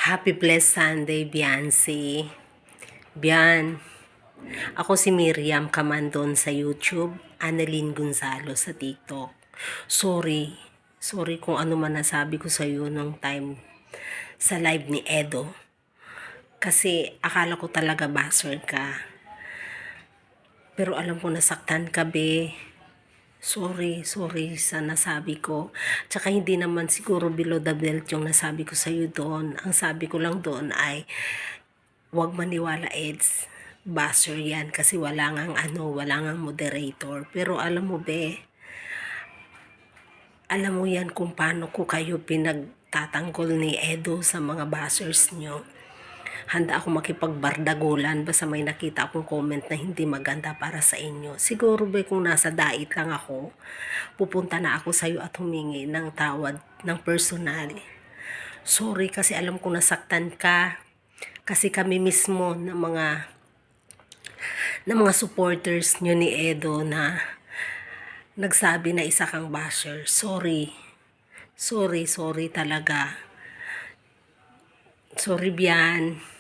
Happy blessed Sunday, Biancy. Bian, ako si Miriam Kamandon sa YouTube, Annalyn Gonzalo sa TikTok. Sorry kung ano man nasabi ko sa iyo nung time sa live ni Edo. Kasi akala ko talaga buzzer ka. Pero alam ko nasaktan ka, be. Sorry sa nasabi ko. Tsaka hindi naman siguro below the belt yung nasabi ko sa iyo doon. Ang sabi ko lang doon ay huwag maniwala, Eds. Buzzer yan kasi wala ngang moderator. Pero alam mo, be, alam mo yan kung paano ko kayo pinagtatanggol ni Edo sa mga buzzers nyo. Handa ako makipagbardagulan basta may nakita akong comment na hindi maganda para sa inyo. Siguro ba kung nasa dait lang ako, pupunta na ako sa iyo at humingi ng tawad ng personal. Sorry kasi alam ko nasaktan ka. Kasi kami mismo ng mga supporters nyo ni Edo na nagsabi na isa kang basher. Sorry talaga. Sorry, Bian.